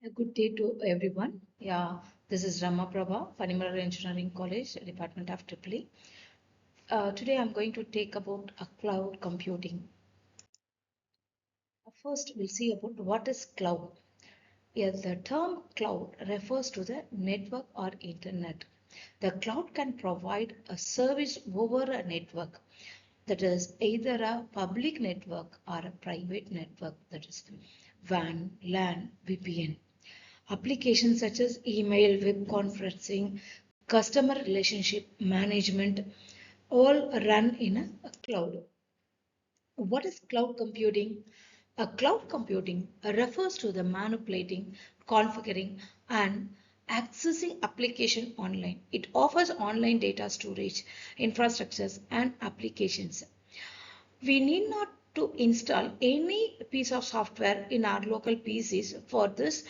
A good day to everyone. Yeah, this is Rama Prabha, Funimura Engineering College, Department of EEE. Today I'm going to take about cloud computing. First, we'll see about what is cloud. Yes, the term cloud refers to the network or internet. The cloud can provide a service over a network, that is either a public network or a private network, that is WAN, LAN, VPN. Applications such as email, web conferencing, customer relationship management all run in a cloud. What is cloud computing? A cloud computing refers to the manipulating, configuring, and accessing application online. It offers online data storage, infrastructures, and applications. We need not to install any piece of software in our local PCs for this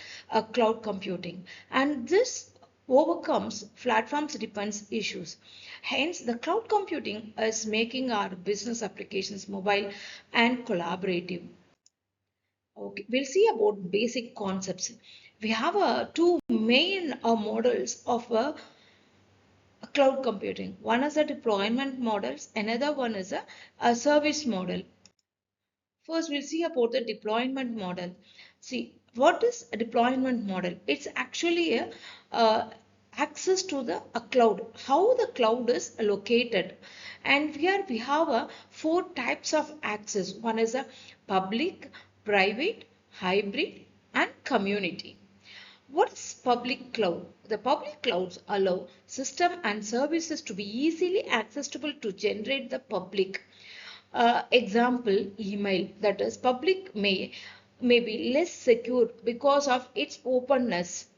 cloud computing, and this overcomes platforms depends issues. Hence, the cloud computing is making our business applications mobile and collaborative. Okay, we'll see about basic concepts. We have two main models of cloud computing. One is a deployment models, another one is a service model. First, we'll see about the deployment model. See, what is a deployment model? It's actually uh, access to the cloud, how the cloud is located. And here we have four types of access. One is a public, private, hybrid, and community. What is public cloud? The public clouds allow system and services to be easily accessible to generate the public. Example, email, that is public may be less secure because of its openness.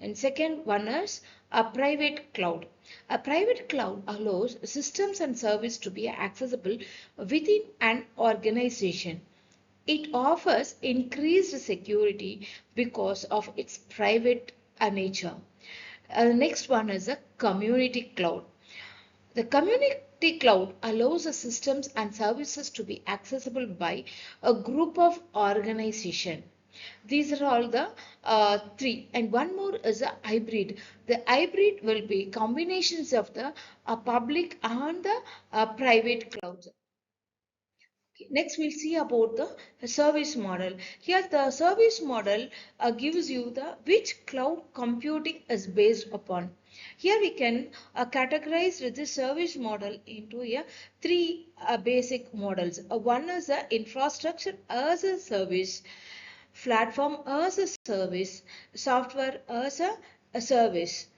And second one is a private cloud. A private cloud allows systems and service to be accessible within an organization. It offers increased security because of its private nature. Next one is a community cloud. The community cloud allows the systems and services to be accessible by a group of organization. These are all the three, and one more is a hybrid. The hybrid will be combinations of the public and the private clouds. Next, we'll see about the service model. Here, the service model gives you the which cloud computing is based upon. Here we can categorize the service model into three basic models. One is the infrastructure as a service, platform as a service, software as a service.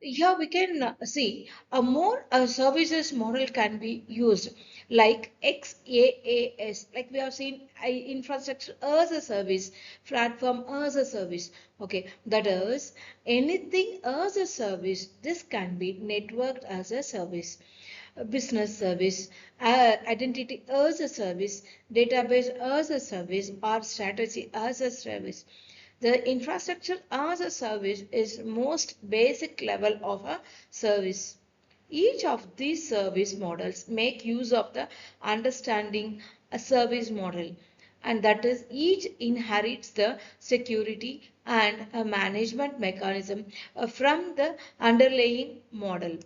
Here we can see a more services model can be used like XaaS, like we have seen infrastructure as a service, platform as a service. Okay, that is anything as a service. This can be networked as a service, business service, identity as a service, database as a service, or strategy as a service. The infrastructure as a service is most basic level of a service. Each of these service models make use of the understanding a service model, and that is each inherits the security and a management mechanism from the underlying model.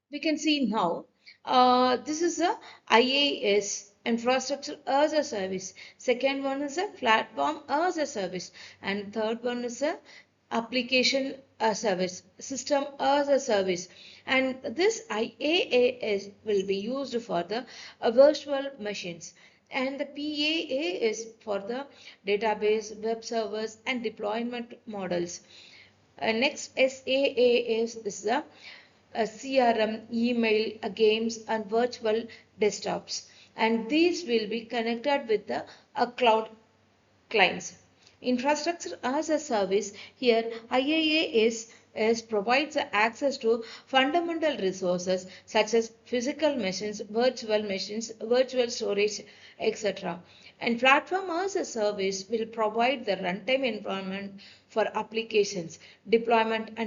We can see now this is a IaaS, infrastructure as a service. Second one is a platform as a service, and third one is a application as service, system as a service. And this IaaS will be used for the virtual machines, and the PaaS is for the database, web servers, and deployment models. Next, SaaS is the CRM, email, games, and virtual desktops. And these will be connected with the cloud clients. Infrastructure as a service, here IaaS provides access to fundamental resources such as physical machines, virtual storage, etc. And platform as a service will provide the runtime environment for applications, deployment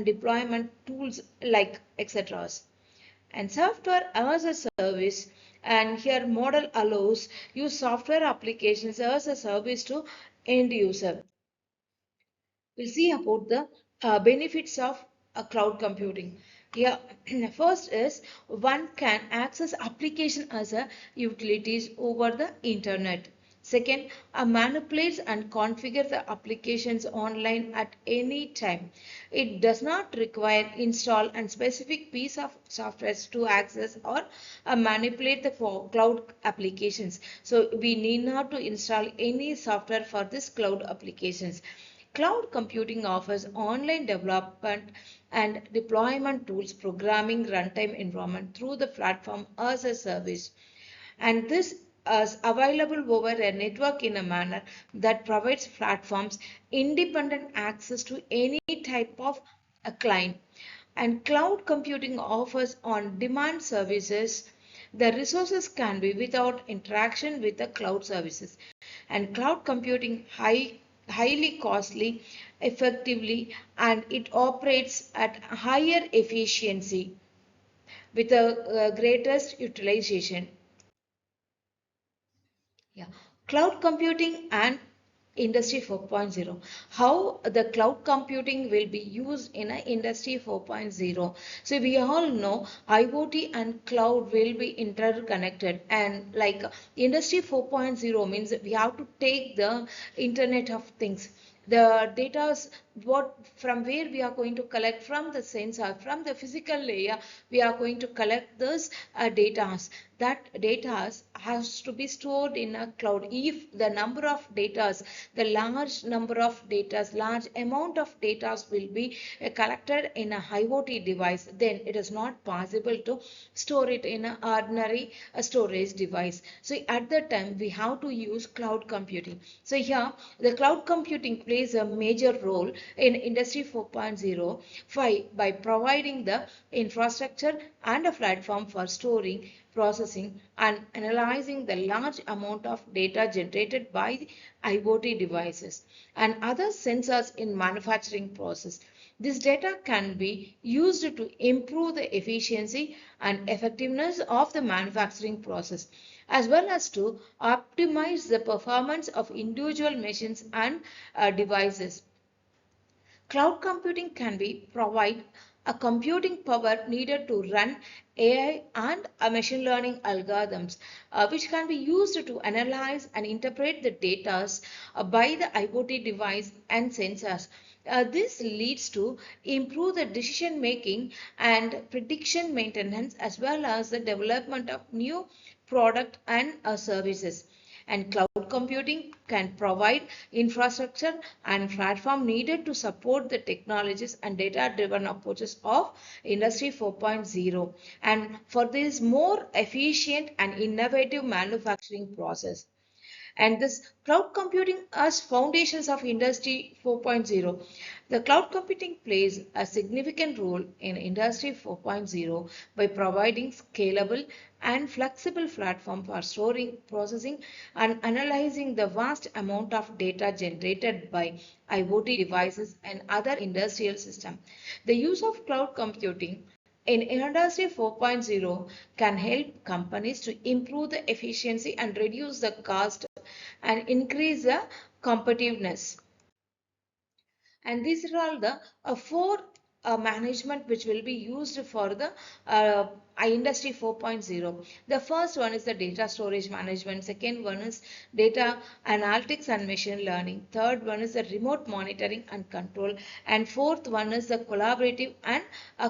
tools like etc. And software as a service And here model allows use software applications as a service to end user. We'll see about the benefits of cloud computing. Here, first is one can access application as a utilities over the internet. Second, manipulates and configure the applications online at any time. It does not require install and specific piece of software to access or manipulate the cloud applications. So we need not to install any software for this cloud applications. Cloud computing offers online development and deployment tools, programming runtime environment through the platform as a service. And this is available over a network in a manner that provides platforms independent access to any type of a client. And cloud computing offers on demand services. The resources can be without interaction with the cloud services. And cloud computing highly costly effectively, and it operates at higher efficiency with the greatest utilization. Yeah, cloud computing and Industry 4.0. How the cloud computing will be used in a Industry 4.0. So we all know IoT and cloud will be interconnected, and like Industry 4.0 means we have to take the Internet of Things, the data, what from where we are going to collect from the sensor, from the physical layer we are going to collect this data. That data has to be stored in a cloud. If the number of data, the large number of data, large amount of data will be collected in a IoT device, then it is not possible to store it in an ordinary storage device. So at that time we have to use cloud computing. So here the cloud computing plays a major role in Industry 4.0 by providing the infrastructure and a platform for storing, processing, and analyzing the large amount of data generated by IoT devices and other sensors in manufacturing process. This data can be used to improve the efficiency and effectiveness of the manufacturing process, as well as to optimize the performance of individual machines and devices. Cloud computing can be provide a computing power needed to run AI and machine learning algorithms, which can be used to analyze and interpret the data by the IoT device and sensors. This leads to improve the decision making and prediction maintenance, as well as the development of new product and services. And cloud computing can provide infrastructure and platform needed to support the technologies and data driven approaches of Industry 4.0, and for this more efficient and innovative manufacturing process. And this cloud computing as foundations of Industry 4.0. The cloud computing plays a significant role in Industry 4.0 by providing scalable and flexible platform for storing, processing, and analyzing the vast amount of data generated by IoT devices and other industrial systems. The use of cloud computing in Industry 4.0 can help companies to improve the efficiency and reduce the cost and increase the competitiveness. And these are all the four management which will be used for the Industry 4.0. The first one is the data storage management. Second one is data analytics and machine learning. Third one is the remote monitoring and control. And fourth one is the collaborative and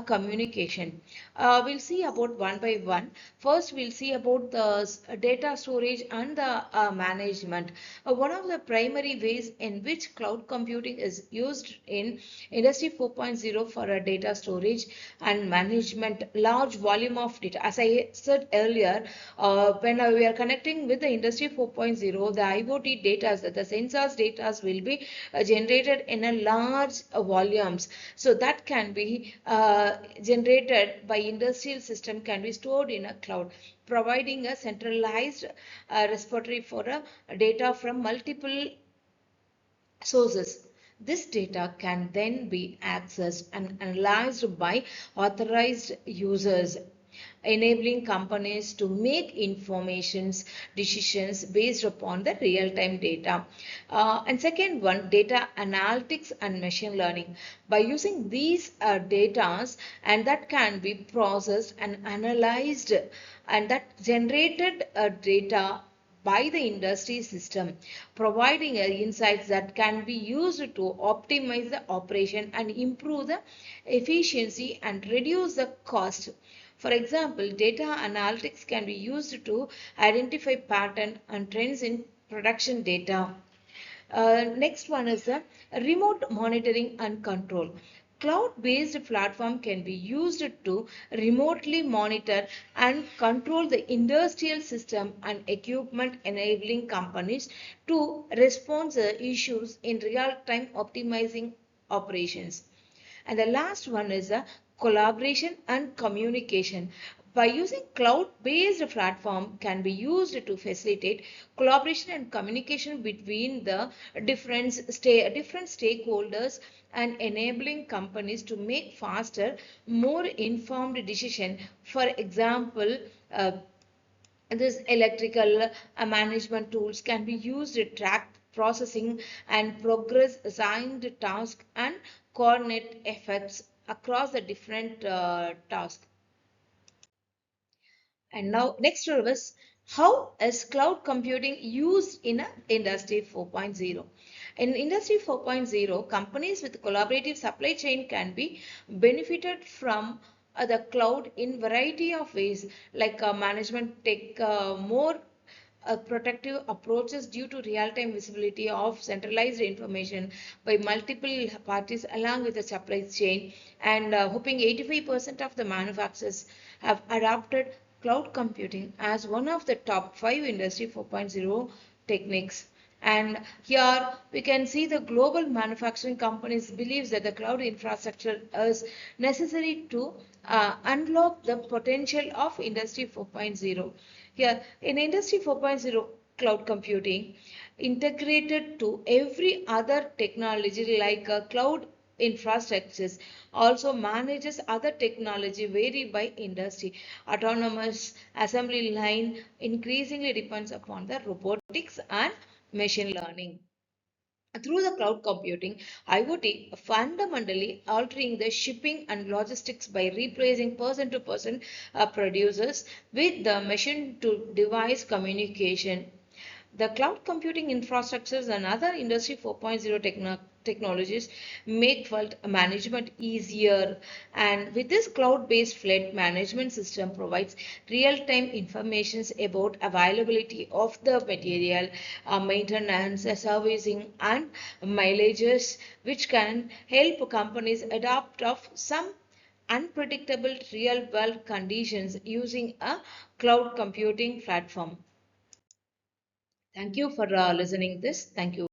communication. We'll see about one by one. First, we'll see about the data storage and the management. One of the primary ways in which cloud computing is used in Industry 4.0 for a data storage and management large volume of data. As I said earlier, when we are connecting with the Industry 4.0, the IoT data, the sensors data will be generated in a large volumes. So that can be generated by industrial system, can be stored in a cloud, providing a centralized repository for data from multiple sources. This data can then be accessed and analyzed by authorized users. enabling companies to make informations decisions based upon the real-time data. And second one, data analytics and machine learning. By using these data and that can be processed and analyzed and that generated data by the industry system, providing insights that can be used to optimize the operation and improve the efficiency and reduce the cost. For example, data analytics can be used to identify patterns and trends in production data. Next one is the remote monitoring and control. Cloud-based platform can be used to remotely monitor and control the industrial system and equipment, enabling companies to respond to issues in real time, optimizing operations. And the last one is a collaboration and communication. By using cloud-based platform can be used to facilitate collaboration and communication between the different stakeholders and enabling companies to make faster, more informed decision. For example, this electrical management tools can be used to track processing and progress assigned task and coordinate efforts across the different tasks. And now next is how is cloud computing used in a industry 4.0? In industry 4.0, companies with collaborative supply chain can be benefited from the cloud in variety of ways, like management take more protective approaches due to real-time visibility of centralized information by multiple parties along with the supply chain, and hoping 85% of the manufacturers have adopted cloud computing as one of the top 5 industry 4.0 techniques. And here we can see the global manufacturing companies believes that the cloud infrastructure is necessary to unlock the potential of industry 4.0. Here in industry 4.0, cloud computing integrated to every other technology like cloud infrastructures also manages other technology vary by industry. Autonomous assembly line increasingly depends upon the robotics and machine learning. Through the cloud computing, IoT fundamentally altering the shipping and logistics by replacing person-to-person producers with the machine-to-device communication. The cloud computing infrastructures and other Industry 4.0 technologies make fleet management easier. And with this cloud-based fleet management system provides real-time information about availability of the material, maintenance, servicing, and mileages, which can help companies adapt of some unpredictable real-world conditions using a cloud computing platform. Thank you for listening this. Thank you.